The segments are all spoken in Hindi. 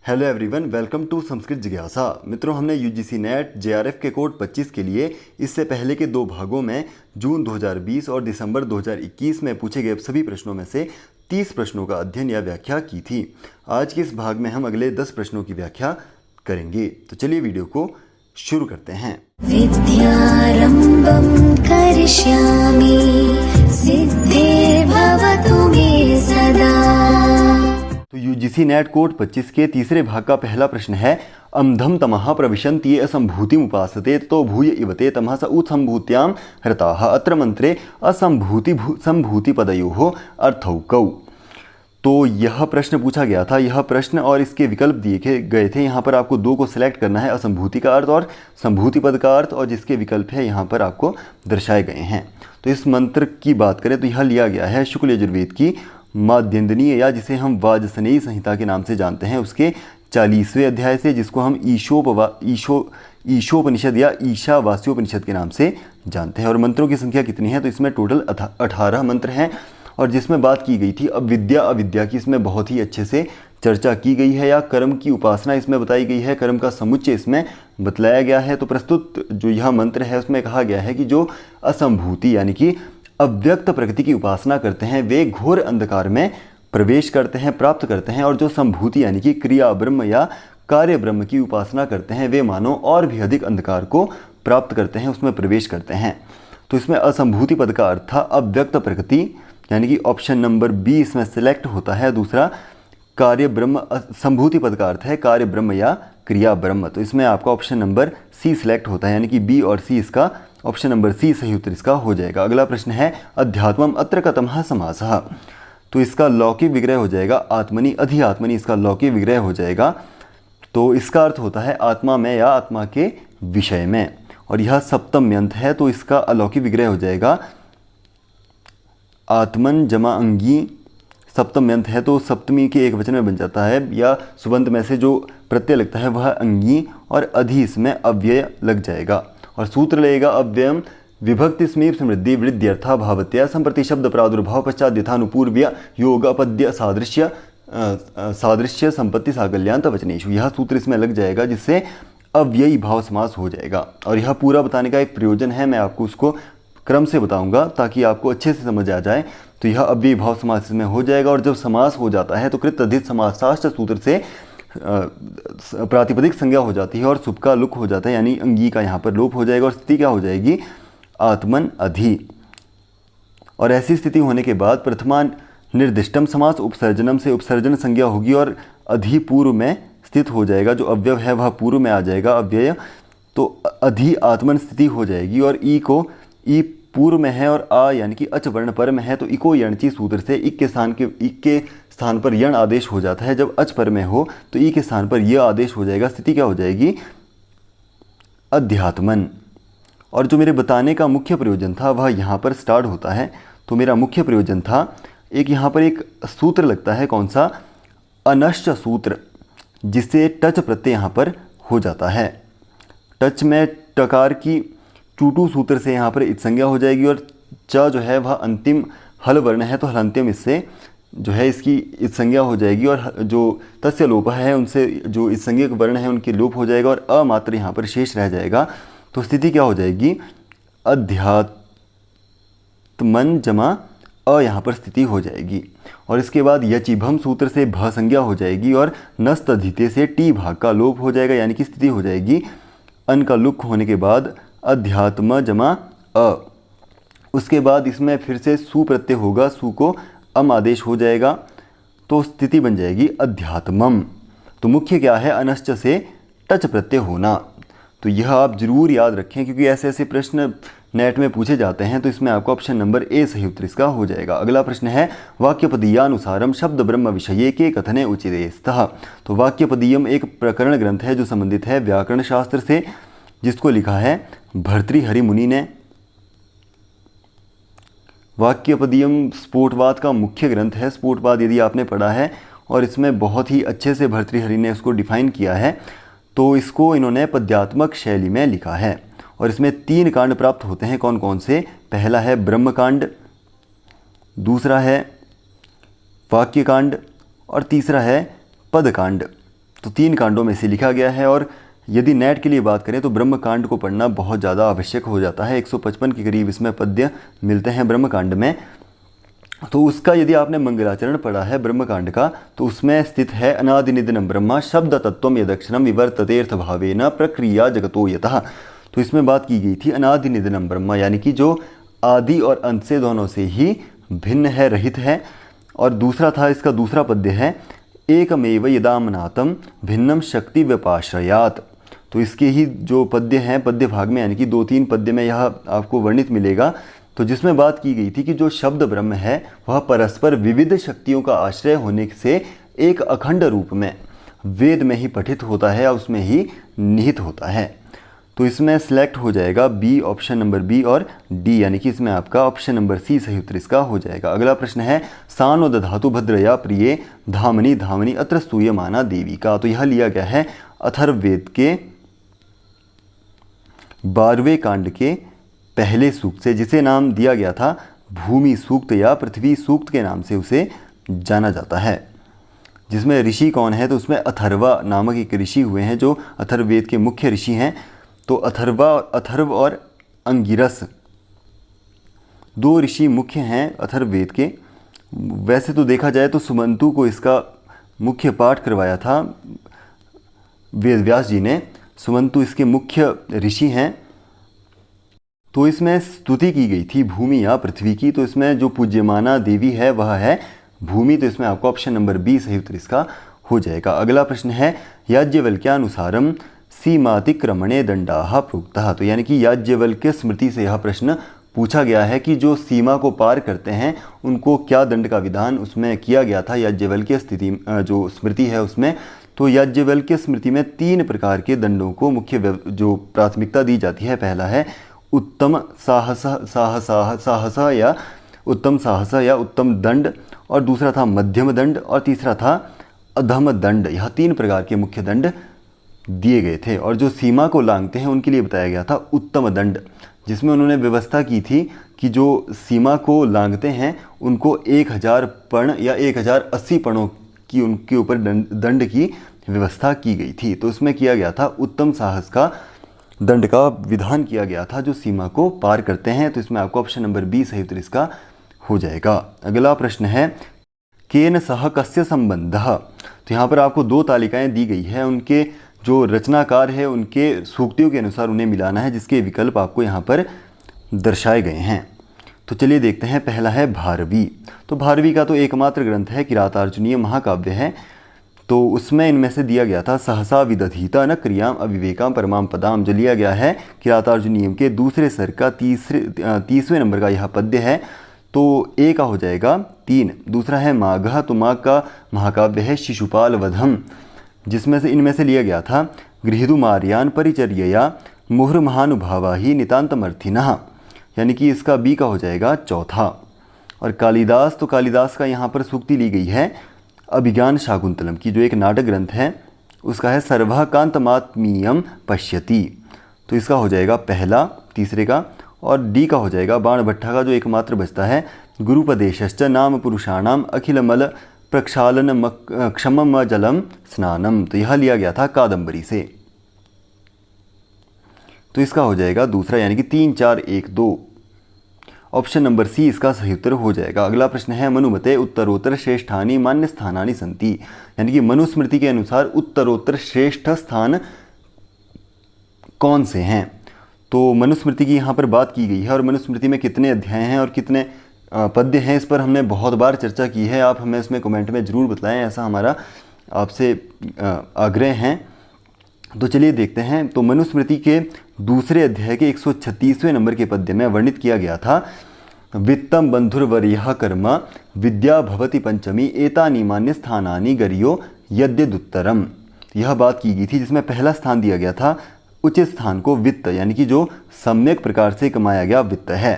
Hello everyone, welcome to Sanskrit जिज्ञासा। मित्रों, हमने यूजीसी नेट जेआरएफ के कोड 25 के लिए इससे पहले के दो भागों में जून 2020 और दिसंबर 2021 में पूछे गए सभी प्रश्नों में से 30 प्रश्नों का अध्ययन या व्याख्या की थी। आज के इस भाग में हम अगले 10 प्रश्नों की व्याख्या करेंगे। तो चलिए वीडियो को शुरू करते हैं। विद्यारम्भं करिष्यामि सिद्धिर्भवतु मे सदा। तो यूजीसी नेट कोड 25 के तीसरे भाग का पहला प्रश्न है, अमधम तमः प्रविशन्ति असंभूतिम उपासते तो भूय इवते तमः स उत्संभूत्याम हृताः। अत्र मंत्रे असंभूति पदयोः अर्थौ कौ। तो यह प्रश्न पूछा गया था। यह प्रश्न और इसके विकल्प दिए गए थे। यहाँ पर आपको दो को सिलेक्ट करना है, असंभूति का अर्थ और संभूति पद का अर्थ, और जिसके विकल्प है यहाँ पर आपको दर्शाए गए हैं। तो इस मंत्र की बात करें तो यह लिया गया है शुक्ल यजुर्वेद की माध्यंदनीय, या जिसे हम वाजसनेयी संहिता के नाम से जानते हैं, उसके 40वें अध्याय से, जिसको हम ईशोपनिषद या ईशावास्योपनिषद के नाम से जानते हैं। और मंत्रों की संख्या कितनी है? तो इसमें टोटल 18 मंत्र हैं। और जिसमें बात की गई थी अविद्या अविद्या की, इसमें बहुत ही अच्छे से चर्चा की गई है, या कर्म की उपासना इसमें बताई गई है, कर्म का समुच्चय इसमें बतलाया गया है। तो प्रस्तुत जो यह मंत्र है उसमें कहा गया है कि जो असंभूति यानी कि अव्यक्त प्रकृति की उपासना करते हैं वे घोर अंधकार में प्रवेश करते हैं, प्राप्त करते हैं। और जो संभूति यानी कि क्रिया ब्रह्म या कार्य ब्रह्म की उपासना करते हैं वे मानो और भी अधिक अंधकार को प्राप्त करते हैं, उसमें प्रवेश करते हैं। तो इसमें असंभूति पद का अर्थ था अव्यक्त प्रकृति, यानी कि ऑप्शन नंबर बी इसमें सिलेक्ट होता है। दूसरा कार्य ब्रह्म, संभूति पद का अर्थ है कार्य ब्रह्म या क्रिया ब्रह्म। तो इसमें आपका ऑप्शन नंबर सी सिलेक्ट होता है, यानी कि बी और सी, इसका ऑप्शन नंबर सी सही उत्तर इसका हो जाएगा। अगला प्रश्न है, अध्यात्मम अत्र कथमः समासः। तो इसका लौकिक विग्रह हो जाएगा आत्मनि अधिआत्मनि, इसका लौकिक विग्रह हो जाएगा। तो इसका अर्थ होता है आत्मा में या आत्मा के विषय में, और यह सप्तम यंत है। तो इसका अलौकिक विग्रह हो जाएगा आत्मन जमा अंगी, सप्तम यंत है तो सप्तमी के एक वचन में बन जाता है, या सुबंत में से जो प्रत्यय लगता है वह अंगी, और अधि इसमें अव्यय लग जाएगा। और सूत्र लगेगा अव्ययम विभक्ति स्मीप समृद्धि वृद्ध्यर्था भावत्या संप्रति शब्द प्रादुर्भाव पश्चात यथानुपूर्व्य योग अपद्य सादृश्य संपत्ति साकल्यान्त वचनेषु। यह सूत्र इसमें लग जाएगा, जिससे अव्ययी भाव समास हो जाएगा। और यह पूरा बताने का एक प्रयोजन है, मैं आपको उसको क्रम से बताऊंगा ताकि आपको अच्छे से समझ आ जाए। तो यह अव्ययी भाव समास इसमें हो जाएगा। और जब समास हो जाता है तो कृत अधित समासाष्ट सूत्र से प्रातिपदिक संज्ञा हो जाती है और सुप का लुक हो जाता है, यानी अंगी का यहाँ पर लोप हो जाएगा, और स्थिति क्या हो जाएगी? आत्मन अधि। और ऐसी स्थिति होने के बाद प्रथमा निर्दिष्टम समास उपसर्जनम से उपसर्जन संज्ञा होगी, और अधि पूर्व में स्थित हो जाएगा। जो अव्यय है वह पूर्व में आ जाएगा अव्यय, तो अधि आत्मन स्थिति हो जाएगी। और ई को ई पूर्व में है और आ यानी कि अच वर्ण पर में है, तो इको यणची सूत्र से इक के स्थान पर यण आदेश हो जाता है। जब अच पर में हो तो ई के स्थान पर यह आदेश हो जाएगा। स्थिति क्या हो जाएगी? अध्यात्मन। और जो मेरे बताने का मुख्य प्रयोजन था वह यहाँ पर स्टार्ट होता है। तो मेरा मुख्य प्रयोजन था, एक यहाँ पर एक सूत्र लगता है, कौन सा? अनश्च सूत्र, जिससे टच प्रत्यय यहाँ पर हो जाता है। टच में टकार की टूटू सूत्र से यहाँ पर संज्ञा हो जाएगी, और च जो है वह अंतिम हल वर्ण है, तो हलंत्यम इससे जो है इसकी संज्ञा हो जाएगी। और जो तस्य लोप है उनसे जो इस संज्ञक वर्ण है उनके लोप हो जाएगा, और अ मात्र यहाँ पर शेष रह जाएगा। तो स्थिति क्या हो जाएगी? अध्यात्मन जमा अ यहाँ पर स्थिति हो जाएगी। और इसके बाद यचिभम सूत्र से भ संज्ञा हो जाएगी, और नस्त अधिते से टी भाग का लोप हो जाएगा, यानी कि स्थिति हो जाएगी अन का लुक होने के बाद अध्यात्म जमा अ। उसके बाद इसमें फिर से सु प्रत्यय होगा, सु को अम आदेश हो जाएगा, तो स्थिति बन जाएगी अध्यात्मम। तो मुख्य क्या है? अनश्च से टच प्रत्यय होना। तो यह आप जरूर याद रखें, क्योंकि ऐसे ऐसे प्रश्न नेट में पूछे जाते हैं। तो इसमें आपको ऑप्शन नंबर ए सही उत्तर इसका हो जाएगा। अगला प्रश्न है, वाक्यपदीयानुसारम शब्द ब्रह्म विषये के कथने उचिते स्तः। तो वाक्यपदीयम एक प्रकरण ग्रंथ है जो संबंधित है व्याकरण शास्त्र से, जिसको लिखा है भर्तृहरि मुनि ने। वाक्यपदीयम स्फोटवाद का मुख्य ग्रंथ है। स्फोटवाद यदि आपने पढ़ा है, और इसमें बहुत ही अच्छे से भर्तृहरि ने उसको डिफाइन किया है। तो इसको इन्होंने पद्यात्मक शैली में लिखा है, और इसमें 3 कांड प्राप्त होते हैं। कौन कौन से? पहला है ब्रह्मकांड, दूसरा है वाक्यकांड, और तीसरा है पदकांड। तो 3 कांडों में से लिखा गया है। और यदि नेट के लिए बात करें तो ब्रह्म कांड को पढ़ना बहुत ज़्यादा आवश्यक हो जाता है। 155 के करीब इसमें पद्य मिलते हैं ब्रह्म कांड में। तो उसका यदि आपने मंगलाचरण पढ़ा है ब्रह्म कांड का, तो उसमें स्थित है अनादि निधनम ब्रह्मा शब्द तत्वम यदक्षरम विवर्ततेर्थ भावेन प्रक्रिया जगतो यतः। तो इसमें बात की गई थी अनादि निधनम ब्रह्मा, यानी कि जो आदि और अंत से दोनों से ही भिन्न है, रहित है। और दूसरा था, इसका दूसरा पद्य है एकमेव यदामनातम भिन्नम शक्ति व्यपाश्रयात। तो इसके ही जो पद्य हैं पद्य भाग में, यानी कि 2-3 पद्य में यह आपको वर्णित मिलेगा। तो जिसमें बात की गई थी कि जो शब्द ब्रह्म है वह परस्पर विविध शक्तियों का आश्रय होने से एक अखंड रूप में वेद में ही पठित होता है या उसमें ही निहित होता है। तो इसमें सिलेक्ट हो जाएगा बी, ऑप्शन नंबर बी और डी, यानी कि इसमें आपका ऑप्शन नंबर सी सही उत्तर इसका हो जाएगा। अगला प्रश्न है सानो दधातु भद्रया प्रिये धामनी धामनी अत्र स्तूयमाना देवी का। तो यह लिया गया है अथर्ववेद के 12वें कांड के पहले सूक्त से, जिसे नाम दिया गया था भूमि सूक्त या पृथ्वी सूक्त के नाम से उसे जाना जाता है। जिसमें ऋषि कौन है, तो उसमें अथर्वा नामक एक ऋषि हुए हैं जो अथर्ववेद के मुख्य ऋषि हैं। तो अथर्व और अंगिरस 2 ऋषि मुख्य हैं अथर्ववेद के। वैसे तो देखा जाए तो सुमंतु को इसका मुख्य पाठ करवाया था वेद व्यास जी ने। सुमंतु इसके मुख्य ऋषि हैं। तो इसमें स्तुति की गई थी भूमि या पृथ्वी की। तो इसमें जो पूज्यमाना देवी है वह है भूमि। तो इसमें आपको ऑप्शन नंबर बी सही उत्तर इसका हो जाएगा। अगला प्रश्न है याज्ञवल्क्यानुसारम सीमातिक्रमणे दंडाः प्रोक्तः। तो यानी कि याज्ञवल्क्य स्मृति से यह प्रश्न पूछा गया है कि जो सीमा को पार करते हैं उनको क्या दंड का विधान उसमें किया गया था याज्ञवल्क्य स्थिति जो स्मृति है उसमें। तो याज्ञवल्क्य स्मृति में 3 प्रकार के दंडों को मुख्य जो प्राथमिकता दी जाती है। पहला है उत्तम साहस या उत्तम साहस या उत्तम दंड, और दूसरा था मध्यम दंड, और तीसरा था अधम दंड। यह 3 प्रकार के मुख्य दंड दिए गए थे। और जो सीमा को लांघते हैं उनके लिए बताया गया था उत्तम दंड, जिसमें उन्होंने व्यवस्था की थी कि जो सीमा को लांघते हैं उनको 1000 पर्ण या 1080 पणों की उनके ऊपर दंड की व्यवस्था की गई थी। तो उसमें किया गया था उत्तम साहस का दंड का विधान किया गया था जो सीमा को पार करते हैं। तो इसमें आपको ऑप्शन नंबर बी सही उत्तर इसका हो जाएगा। अगला प्रश्न है केन सह कस्य संबंधः। तो यहाँ पर आपको 2 तालिकाएं दी गई है, उनके जो रचनाकार है उनके सूक्तियों के अनुसार उन्हें मिलाना है, जिसके विकल्प आपको यहाँ पर दर्शाए गए हैं। तो चलिए देखते हैं। पहला है भारवी। तो भारवी का तो एकमात्र ग्रंथ है, किरातार्जुनीय महाकाव्य है। तो उसमें इनमें से दिया गया था सहसा विदधीता न क्रियाम अविवेकाम परमाम पदाम, जो लिया गया है किरातार्जुनीयम के दूसरे सर का 30वें नंबर का यह पद्य है। तो ए का हो जाएगा 3। दूसरा है माघ। तो माघ का महाकाव्य है शिशुपाल वधम, जिसमें से इनमें से लिया गया था गृहीतु मार्यान परिचर्यया मुहुर महानुभावा ही नितांतमर्थिनः, यानी कि इसका बी का हो जाएगा 4था। और कालिदास, तो कालिदास का यहाँ पर सूक्ति ली गई है अभिज्ञान शाकुंतलम की, जो एक नाटक ग्रंथ है, उसका है सर्वकांतमात्मीयम पश्यति। तो इसका हो जाएगा पहला, तीसरे का। और डी का हो जाएगा बाण भट्टा का जो एकमात्र बचता है गुरुपदेशश्च नाम पुरुषाणाम अखिलमल प्रक्षालन क्षमम जलम स्नानम। तो यह लिया गया था कादम्बरी से। तो इसका हो जाएगा दूसरा, यानी कि 3, 4, 1, 2। ऑप्शन नंबर सी इसका सही उत्तर हो जाएगा। अगला प्रश्न है मनुमते उत्तरोत्तर श्रेष्ठानि मान्य स्थानानि सन्ति, यानी कि मनुस्मृति के अनुसार उत्तरोत्तर श्रेष्ठ स्थान कौन से हैं। तो मनुस्मृति की यहाँ पर बात की गई है, और मनुस्मृति में कितने अध्याय हैं और कितने पद्य हैं इस पर हमने बहुत बार चर्चा की है। आप हमें इसमें कमेंट में ज़रूर बताएं, ऐसा हमारा आपसे आग्रह है। तो चलिए देखते हैं। तो मनुस्मृति के दूसरे अध्याय के 136वें नंबर के पद्य में वर्णित किया गया था वित्तम बंधुर्वर्यः कर्म विद्या भवति पंचमी एतानि मान्य स्थानानि गरियो यद्यदुत्तरम। यह बात की गई थी, जिसमें पहला स्थान दिया गया था उचित स्थान को वित्त, यानी कि जो सम्यक प्रकार से कमाया गया वित्त है।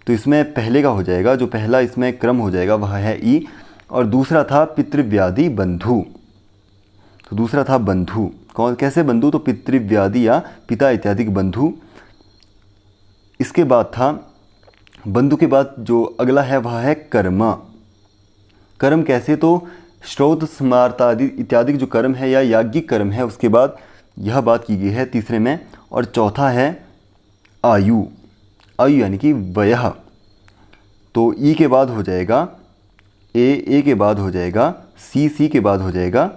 तो इसमें पहले का हो जाएगा, जो पहला इसमें क्रम हो जाएगा वह है ई। और दूसरा था पितृव्याधि बंधु। तो दूसरा था बंधु, कौन कैसे बंधु, तो पितृव्याधि या पिता इत्यादि बंधु। इसके बाद था बंधु के बाद जो अगला है वह है कर्म। कर्म कैसे, तो श्रौत स्मार्त आदि इत्यादि जो कर्म है या याज्ञिक कर्म है उसके बाद यह बात की गई है तीसरे में। और चौथा है आयु, आयु यानी कि वयः। तो ई के बाद हो जाएगा ए के बाद हो जाएगा सी के बाद हो जाएगा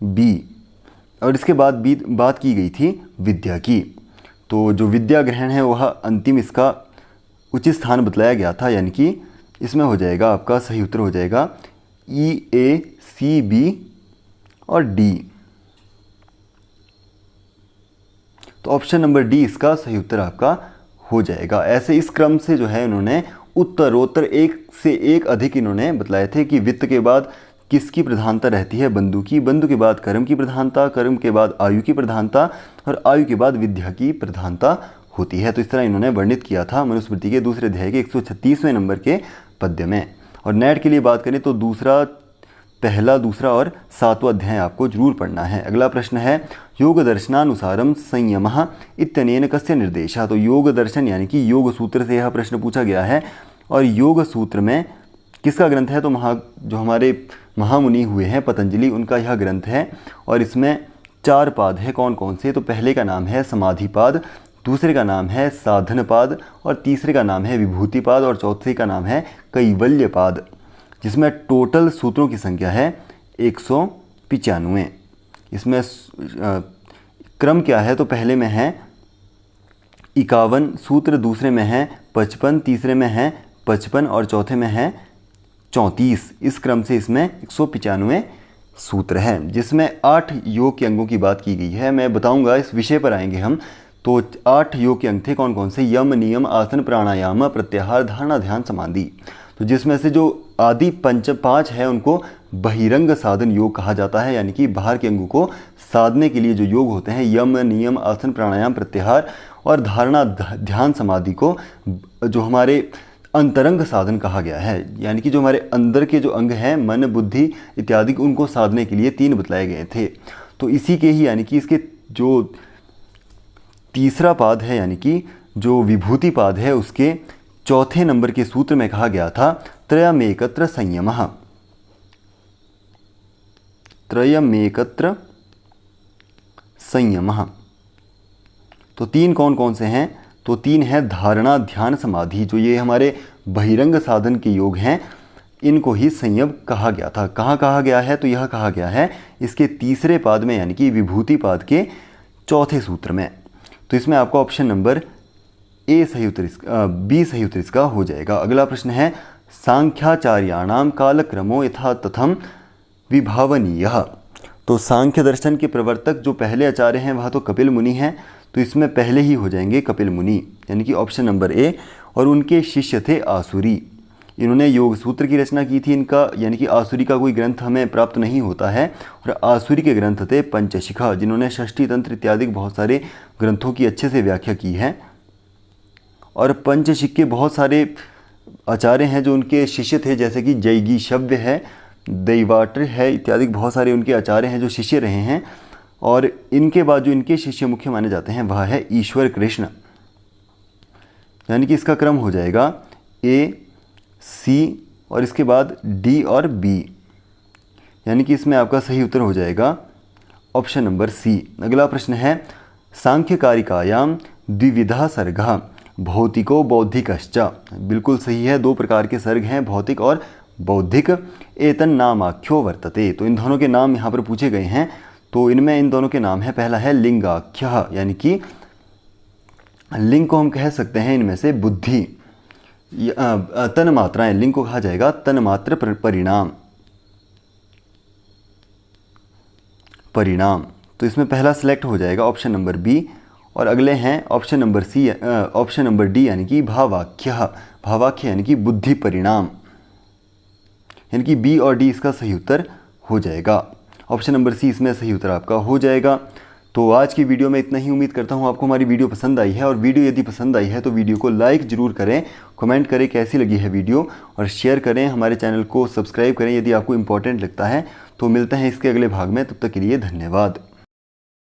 बी। और इसके बाद बात की गई थी विद्या की। तो जो विद्या ग्रहण है वह अंतिम इसका उचित स्थान बतलाया गया था, यानी कि इसमें हो जाएगा आपका सही उत्तर हो जाएगा ई ए सी बी और डी। तो ऑप्शन नंबर डी इसका सही उत्तर आपका हो जाएगा। ऐसे इस क्रम से जो है उन्होंने उत्तरोत्तर एक से एक अधिक इन्होंने बतलाए थे कि वित्त के बाद किसकी प्रधानता रहती है, बंधु की, बंधु के बाद कर्म की प्रधानता, कर्म के बाद आयु की प्रधानता और आयु के बाद विद्या की प्रधानता होती है। तो इस तरह इन्होंने वर्णित किया था मनुस्मृति के दूसरे अध्याय के 136वें नंबर के पद्य में। और नेट के लिए बात करें तो पहला, दूसरा और 7वां अध्याय आपको जरूर पढ़ना है। अगला प्रश्न है योग दर्शनानुसारम संयमः इत्यनेन कस्य निर्देशः। तो योग दर्शन यानी कि योग सूत्र से यह प्रश्न पूछा गया है। और योग सूत्र में किसका ग्रंथ है, तो जो हमारे महामुनि हुए हैं पतंजलि, उनका यह ग्रंथ है। और इसमें 4 पाद है, कौन कौन से, तो पहले का नाम है समाधिपाद, दूसरे का नाम है साधनपाद और तीसरे का नाम है विभूतिपाद और चौथे का नाम है कैवल्यपाद, जिसमें टोटल सूत्रों की संख्या है 195। इसमें क्रम क्या है, तो पहले में है 51 सूत्र, दूसरे में है 55, तीसरे में है 55 और चौथे में है 34। इस क्रम से इसमें 195 सूत्र हैं, जिसमें 8 योग के अंगों की बात की गई है। मैं बताऊंगा, इस विषय पर आएंगे हम। तो 8 योग के अंग थे, कौन कौन से, यम, नियम, आसन, प्राणायाम, प्रत्याहार, धारणा, ध्यान, समाधि। तो जिसमें से जो आदि 5 है उनको बहिरंग साधन योग कहा जाता है, यानी कि बाहर के अंगों को साधने के लिए जो योग होते हैं, यम, नियम, आसन, प्राणायाम, प्रत्याहार और धारणा, ध्यान, समाधि को जो हमारे अंतरंग साधन कहा गया है, यानी कि जो हमारे अंदर के जो अंग हैं, मन, बुद्धि इत्यादि, उनको साधने के लिए 3 बतलाए गए थे। तो इसी के ही, यानी कि इसके जो तीसरा पाद है, यानी कि जो विभूति पाद है, उसके चौथे नंबर के सूत्र में कहा गया था त्रयमेकत्र संयमः। त्रयमेकत्र संयमः। तो 3 कौन कौन से हैं, तो 3 है धारणा, ध्यान, समाधि। जो ये हमारे बहिरंग साधन के योग हैं, इनको ही संयम कहा गया था। कहाँ कहा गया है, तो यह कहा गया है इसके तीसरे पाद में, यानी कि विभूति पाद के चौथे सूत्र में। तो इसमें आपका ऑप्शन नंबर बी सही उत्तर इसका हो जाएगा। अगला प्रश्न है सांख्याचार्याणाम कालक्रमो यथा तथम विभावनीयः। तो सांख्य दर्शन के प्रवर्तक जो पहले आचार्य हैं वह तो कपिल मुनि हैं, तो इसमें पहले ही हो जाएंगे कपिल मुनि, यानी कि ऑप्शन नंबर ए। और उनके शिष्य थे आसुरी, इन्होंने योग सूत्र की रचना की थी। इनका यानी कि आसुरी का कोई ग्रंथ हमें प्राप्त नहीं होता है। और आसुरी के ग्रंथ थे पंचशिखा, जिन्होंने षष्ठी तंत्र इत्यादि बहुत सारे ग्रंथों की अच्छे से व्याख्या की है। और पंचशिख के बहुत सारे आचार्य हैं जो उनके शिष्य थे, जैसे कि जैगी शव्य है, दैवाट्र है इत्यादि बहुत सारे उनके आचार्य हैं जो शिष्य रहे हैं। और इनके बाद जो इनके शिष्य मुख्य माने जाते हैं वह है ईश्वर कृष्ण, यानी कि इसका क्रम हो जाएगा ए, सी और इसके बाद डी और बी, यानी कि इसमें आपका सही उत्तर हो जाएगा ऑप्शन नंबर सी। अगला प्रश्न है सांख्यकारिकायाम द्विविधा सर्गः भौतिको बौद्धिकश्च। बिल्कुल सही है, 2 प्रकार के सर्ग हैं, भौतिक और बौद्धिक। एतन नामाख्यो वर्तते। तो इन दोनों के नाम यहाँ पर पूछे गए हैं। तो इनमें इन दोनों के नाम है, पहला है लिंगाख्य, यानी कि लिंग को हम कह सकते हैं इनमें से बुद्धि, तन मात्राएं, लिंग को कहा जाएगा तन्मात्र परिणाम। तो इसमें पहला सिलेक्ट हो जाएगा ऑप्शन नंबर बी। और अगले हैं ऑप्शन नंबर डी, यानी कि भावाख्य यानी कि बुद्धि परिणाम, यानी कि बी और डी इसका सही उत्तर हो जाएगा। ऑप्शन नंबर सी इसमें सही उत्तर आपका हो जाएगा। तो आज की वीडियो में इतना ही। उम्मीद करता हूँ आपको हमारी वीडियो पसंद आई है। और वीडियो यदि पसंद आई है तो वीडियो को लाइक ज़रूर करें, कमेंट करें कैसी लगी है वीडियो, और शेयर करें। हमारे चैनल को सब्सक्राइब करें यदि आपको इम्पोर्टेंट लगता है। तो मिलते हैं इसके अगले भाग में, तब तक के लिए धन्यवाद।